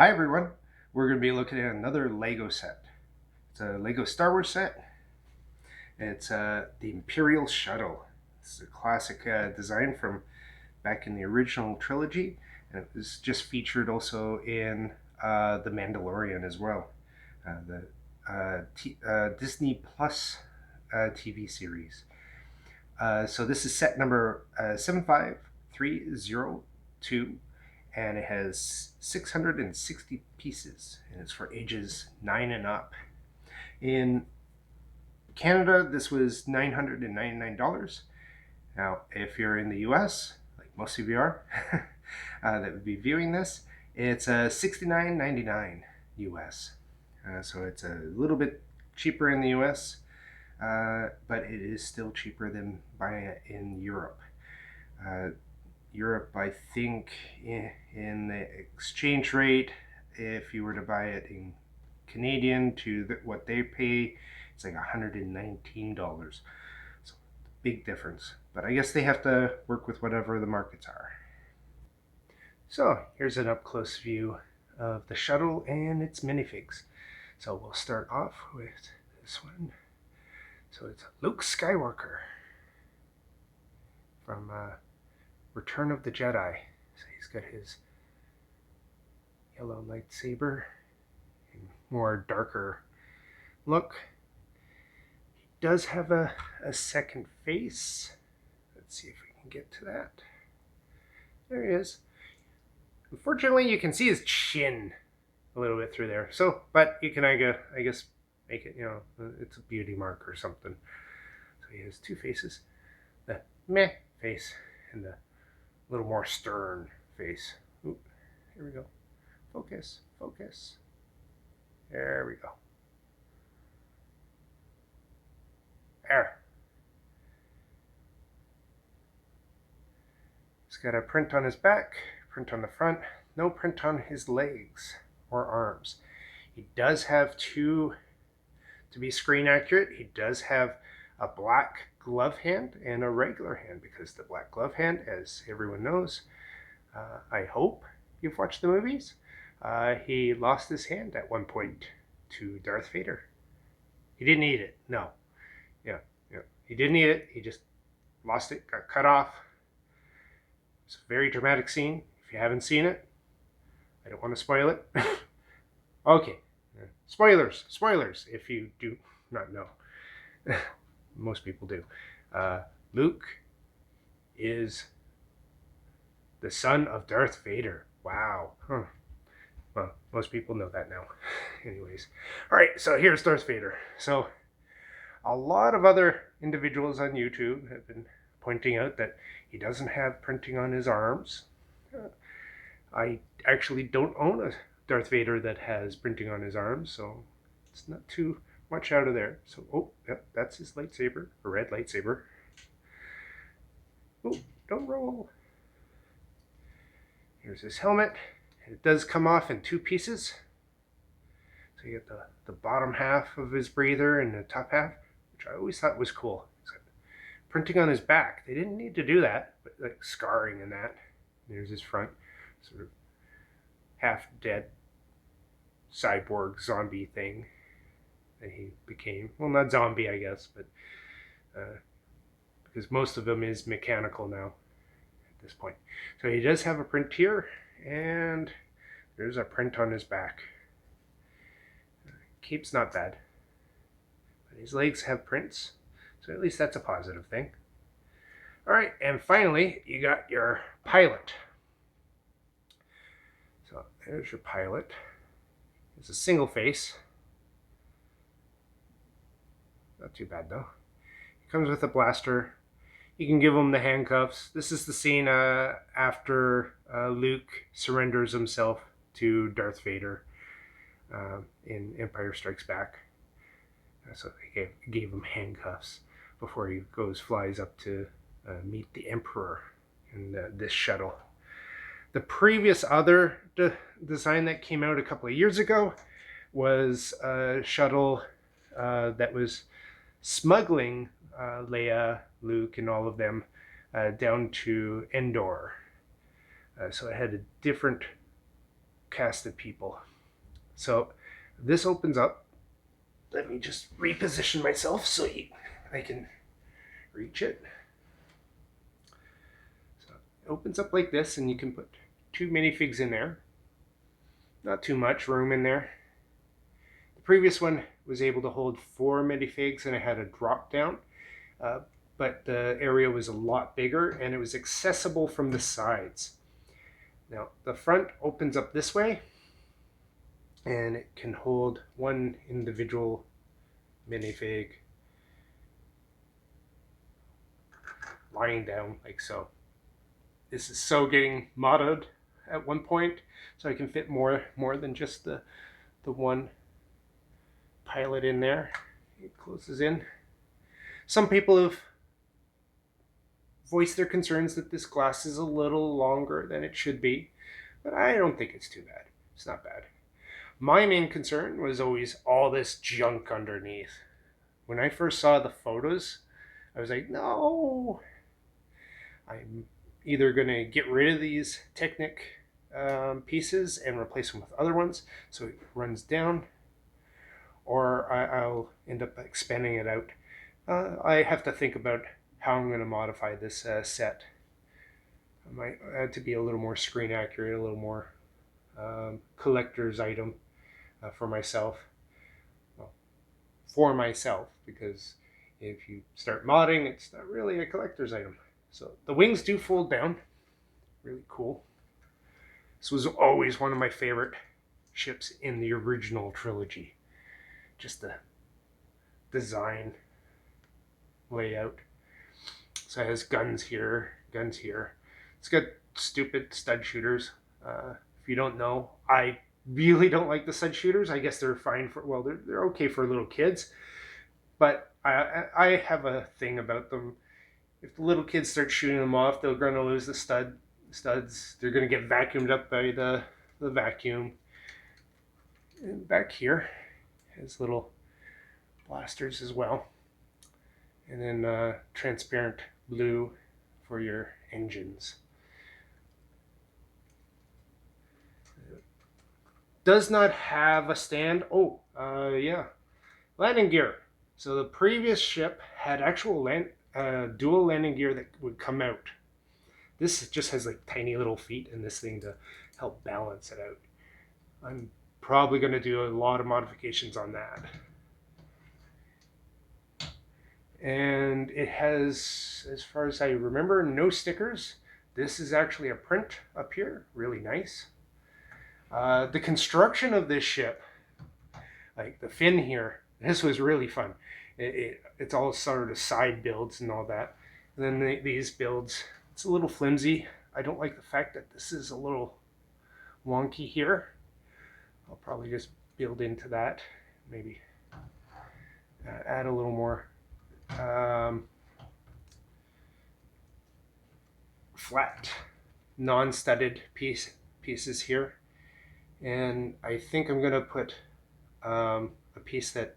Hi everyone, we're going to be looking at another Lego set. It's a Lego Star Wars set. It's the Imperial Shuttle. It's a classic design from back in the original trilogy, and it was just featured also in The Mandalorian as well, the Disney Plus TV series. So this is set number 75302, and it has 660 pieces, and it's for ages 9 and up. In Canada, this was $999. Now, if you're in the US, like most of you are, that would be viewing this, it's $69.99 US. So it's a little bit cheaper in the US, but it is still cheaper than buying it in Europe. Europe, I think, in the exchange rate, if you were to buy it in Canadian to what they pay, it's like $119. So big difference. But I guess they have to work with whatever the markets are. So here's an up close view of the shuttle and its minifigs. So we'll start off with this one. So it's Luke Skywalker from Return of the Jedi. So he's got his yellow lightsaber, more darker look. He does have a second face. Let's see if we can get to that. There he is. Unfortunately, you can see his chin a little bit through there. So, but you can, I guess, make it, it's a beauty mark or something. So he has two faces. The meh face and the little more stern face. Ooh, here we go. Focus, focus. There we go. There. He's got a print on his back, print on the front, no print on his legs or arms. He does have two, to be screen accurate, he does have a black glove hand and a regular hand, because the black glove hand, as everyone knows, I hope you've watched the movies, he lost his hand at one point to Darth Vader. He didn't eat it, no. Yeah. He didn't eat it, he just lost it, got cut off. It's a very dramatic scene. If you haven't seen it, I don't want to spoil it. Okay. Spoilers, if you do not know. Most people do. Luke is the son of Darth Vader. Wow. Huh. Well, most people know that now. Anyways. Alright, so here's Darth Vader. So, a lot of other individuals on YouTube have been pointing out that he doesn't have printing on his arms. I actually don't own a Darth Vader that has printing on his arms, so it's not too much out of there. So, oh, yep, that's his lightsaber, a red lightsaber. Oh, don't roll. Here's his helmet. It does come off in two pieces. So you get the bottom half of his breather and the top half, which I always thought was cool. Printing on his back, they didn't need to do that, but like scarring and that. There's his front, sort of half dead cyborg zombie thing that he became. Well, not zombie, I guess, but because most of him is mechanical now at this point. So he does have a print here, and there's a print on his back. Cape's not bad, but his legs have prints, so at least that's a positive thing. All right, and finally, you got your pilot. So there's your pilot. It's a single face. Not too bad though. He comes with a blaster. You can give him the handcuffs. This is the scene after Luke surrenders himself to Darth Vader in Empire Strikes Back. So they gave him handcuffs before he flies up to meet the Emperor in this shuttle. The previous other design that came out a couple of years ago was a shuttle that was smuggling Leia, Luke, and all of them down to Endor. So it had a different outcasted people. So this opens up. Let me just reposition myself so I can reach it. So it opens up like this, and you can put 2 minifigs in there. Not too much room in there. The previous one was able to hold 4 minifigs, and it had a drop down. But the area was a lot bigger, and it was accessible from the sides. Now the front opens up this way, and it can hold 1 individual minifig lying down like so. This is so getting modded at one point, so I can fit more than just the one pilot in there. It closes in. Some people have voiced their concerns that this glass is a little longer than it should be, but I don't think it's too bad. It's not bad. My main concern was always all this junk underneath. When I first saw the photos, I was like, no, I'm either going to get rid of these Technic pieces and replace them with other ones so it runs down, or I'll end up expanding it out. I have to think about how I'm going to modify this set. I might add to be a little more screen accurate, a little more collector's item for myself. Well, for myself, because if you start modding, it's not really a collector's item. So the wings do fold down. Really cool. This was always one of my favorite ships in the original trilogy. Just the design, layout. So it has guns here, guns here. It's got stupid stud shooters. If you don't know, I really don't like the stud shooters. I guess they're fine for, well, they're okay for little kids. But I have a thing about them. If the little kids start shooting them off, they're going to lose the studs. They're going to get vacuumed up by the vacuum. And back here has little blasters as well. And then transparent blue for your engines. Does not have a stand. Oh, yeah. Landing gear. So the previous ship had actual dual landing gear that would come out. This just has like tiny little feet and this thing to help balance it out. I'm probably going to do a lot of modifications on that. And it has, as far as I remember, no stickers. This is actually a print up here, really nice. The construction of this ship, like the fin here, this was really fun. It's all sort of side builds and all that. And then these builds, it's a little flimsy. I don't like the fact that this is a little wonky here. I'll probably just build into that, maybe add a little more flat, non-studded pieces here. And I think I'm going to put a piece that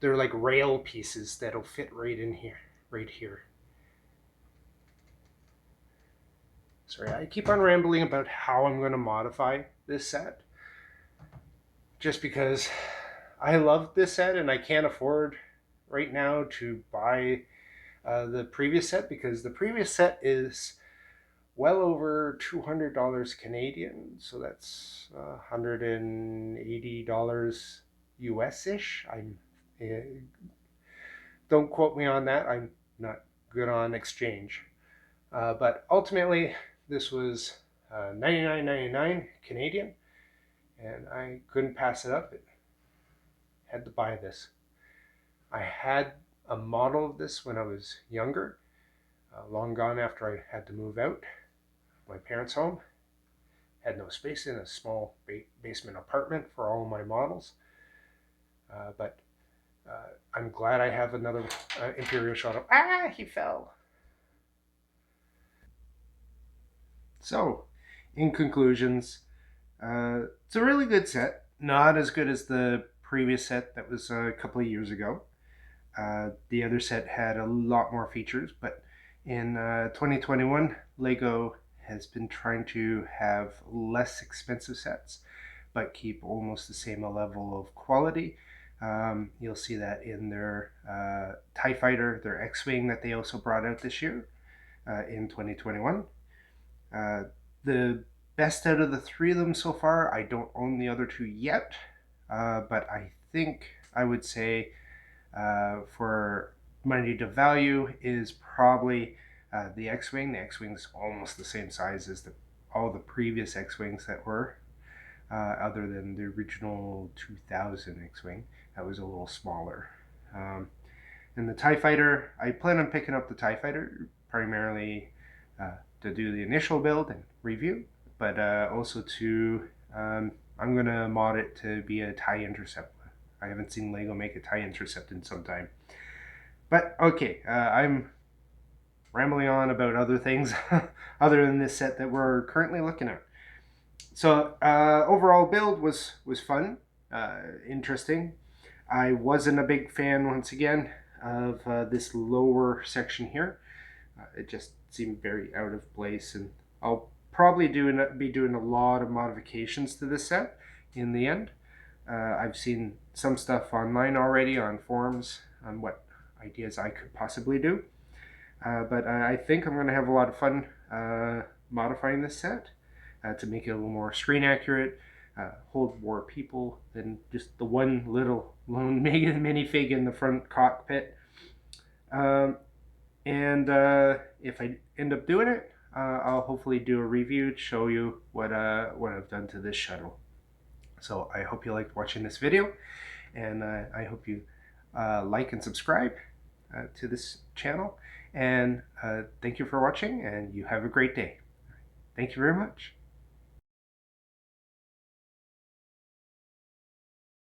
they're like rail pieces that'll fit right in here, right here. Sorry, I keep on rambling about how I'm going to modify this set, just because I love this set and I can't afford right now to buy the previous set, because the previous set is well over $200 Canadian, so that's $180 US-ish. Don't quote me on that. I'm not good on exchange. But ultimately, this was $99.99 Canadian, and I couldn't pass it up. I had to buy this. I had a model of this when I was younger, long gone after I had to move out of my parents' home. Had no space in a small basement apartment for all of my models. But I'm glad I have another Imperial Shadow. Ah, he fell. So, in conclusions, it's a really good set. Not as good as the previous set that was a couple of years ago. The other set had a lot more features, but in 2021, LEGO has been trying to have less expensive sets. but keep almost the same level of quality. You'll see that in their TIE Fighter, their X-Wing that they also brought out this year in 2021. The best out of the three of them so far, I don't own the other two yet, but I think I would say for money to value is probably the X-Wing. The X-Wing's almost the same size as all the previous X-Wings that were, other than the original 2000 X-Wing. That was a little smaller. And the TIE Fighter, I plan on picking up the TIE Fighter primarily to do the initial build and review, but also to, I'm going to mod it to be a TIE Intercept. I haven't seen LEGO make a TIE Intercept in some time. But okay, I'm rambling on about other things other than this set that we're currently looking at. So overall build was fun, interesting. I wasn't a big fan, once again, of this lower section here. It just seemed very out of place, and I'll probably be doing a lot of modifications to this set in the end. I've seen some stuff online already on forums on what ideas I could possibly do. But I think I'm going to have a lot of fun modifying this set to make it a little more screen accurate, hold more people than just the one little lone minifig in the front cockpit. And if I end up doing it, I'll hopefully do a review to show you what I've done to this shuttle. So I hope you liked watching this video, and I hope you like and subscribe to this channel. And thank you for watching, and you have a great day. Thank you very much.